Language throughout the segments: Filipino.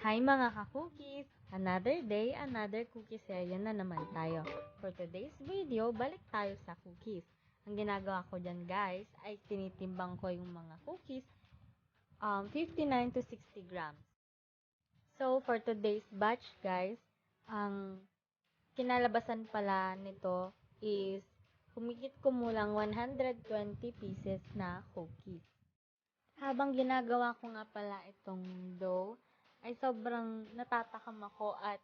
Hi mga ka-cookies! Another day, another cookie serye na naman tayo. For today's video, balik tayo sa cookies. Ang ginagawa ko dyan guys, ay tinitimbang ko yung mga cookies 59 to 60 grams. So, for today's batch guys, ang kinalabasan pala nito is humigit kumulang 120 pieces na cookies. Habang ginagawa ko nga pala itong dough, ay sobrang natatakam ako at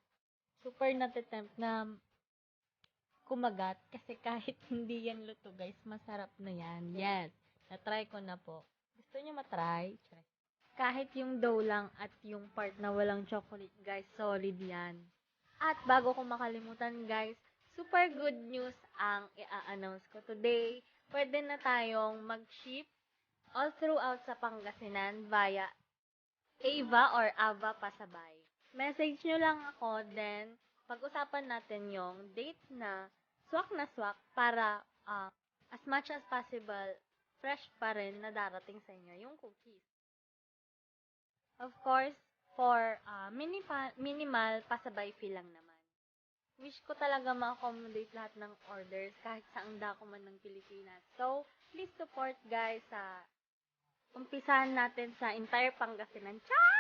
super natitempt na kumagat kasi kahit hindi yan luto guys, masarap na yan. Yes, natry ko na po. Gusto nyo matry? Kahit yung dough lang at yung part na walang chocolate guys, solid yan. At bago ko makalimutan guys, super good news ang i-announce ko today. Pwede na tayong mag-ship all throughout sa Pangasinan via Ava or Ava Pasabay. Message nyo lang ako, then pag-usapan natin yung date na swak para as much as possible, fresh pa rin na darating sa inyo yung cookies. Of course, for minimal pasabay fee lang naman. Wish ko talaga ma-accommodate lahat ng orders kahit saang dako man ng Pilipinas. So, please support guys sa umpisahan natin sa entire Pangasinan. Char!